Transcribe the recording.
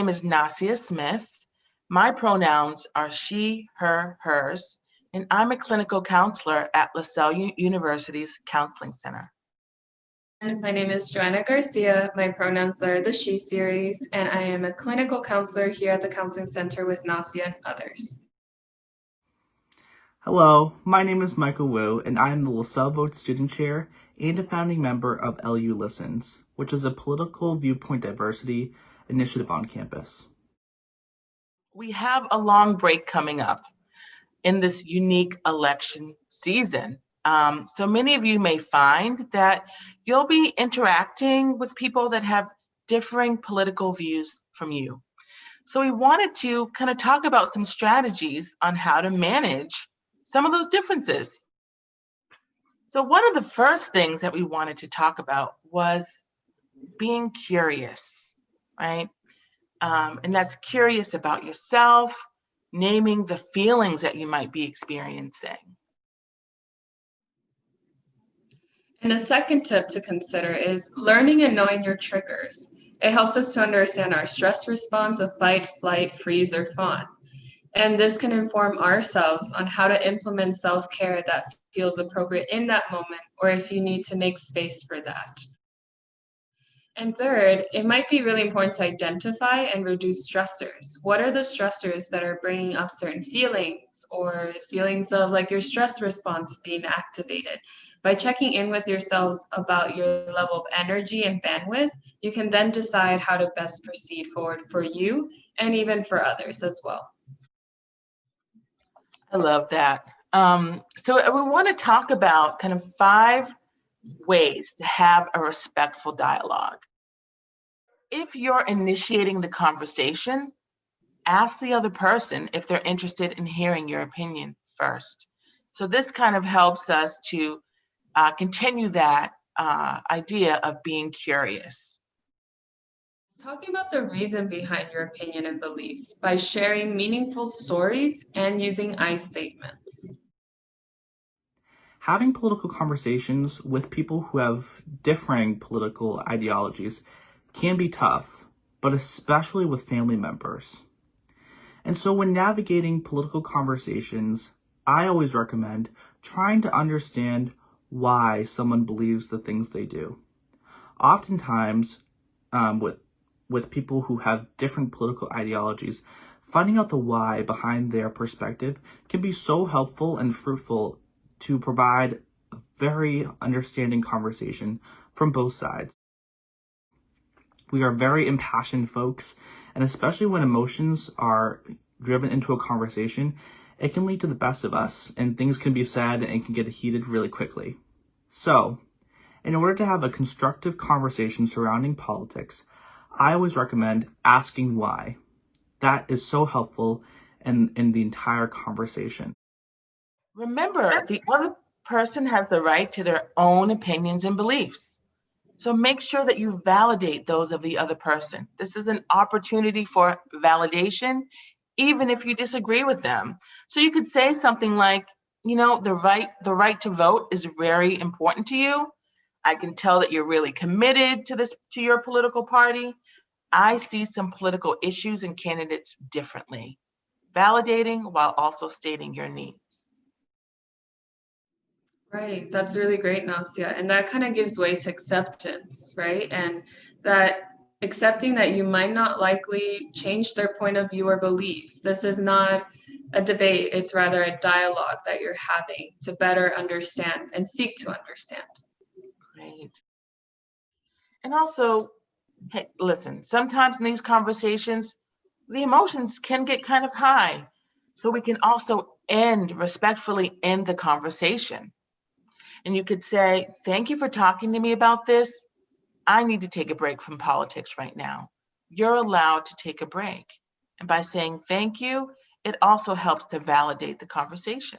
name is Nasya Smith. My pronouns are she, her, hers, and I'm a clinical counselor at Lasell University's Counseling Center. And my name is Janna Garcia. My pronouns are the she series, and I am a clinical counselor here at the Counseling Center with Nasya and others. Hello, my name is Michael Wu, and I am the Lasell Vote Student Chair and a founding member of LU Listens, which is a political viewpoint diversity initiative on campus. We have a long break coming up in this unique election season. So many of you may find that you'll be interacting with people that have differing political views from you. So we wanted to kind of talk about some strategies on how to manage some of those differences. So one of the first things that we wanted to talk about was being curious, right? And that's curious about yourself, naming the feelings that you might be experiencing. And a second tip to consider is learning and knowing your triggers. It helps us to understand our stress response of fight, flight, freeze, or fawn. And this can inform ourselves on how to implement self-care that feels appropriate in that moment, or if you need to make space for that. And third, it might be really important to identify and reduce stressors. What are the stressors that are bringing up certain feelings or feelings of like your stress response being activated? By checking in with yourselves about your level of energy and bandwidth, you can then decide how to best proceed forward for you and even for others as well. I love that. So we want to talk about kind of 5 ways to have a respectful dialogue. If you're initiating the conversation, ask the other person if they're interested in hearing your opinion first. So this kind of helps us to continue that idea of being curious. Talking about the reason behind your opinion and beliefs by sharing meaningful stories and using I statements. Having political conversations with people who have differing political ideologies can be tough, but especially with family members. And so when navigating political conversations, I always recommend trying to understand why someone believes the things they do. Oftentimes, with people who have different political ideologies, finding out the why behind their perspective can be so helpful and fruitful to provide a very understanding conversation from both sides. We are very impassioned folks, and especially when emotions are driven into a conversation, it can lead to the best of us, and things can be said and can get heated really quickly. So, in order to have a constructive conversation surrounding politics, I always recommend asking why. That is so helpful in the entire conversation. Remember, the other person has the right to their own opinions and beliefs. So make sure that you validate those of the other person. This is an opportunity for validation, even if you disagree with them. So you could say something like, you know, the right to vote is very important to you. I can tell that you're really committed to your political party. I see some political issues and candidates differently. Validating while also stating your needs. Right, that's really great, Nasya. And that kind of gives way to acceptance, right? And that accepting that you might not likely change their point of view or beliefs. This is not a debate, it's rather a dialogue that you're having to better understand and seek to understand. Great. And also, hey, listen, sometimes in these conversations, the emotions can get kind of high. So we can also respectfully end the conversation. And you could say, thank you for talking to me about this. I need to take a break from politics right now. You're allowed to take a break. And by saying thank you, it also helps to validate the conversation.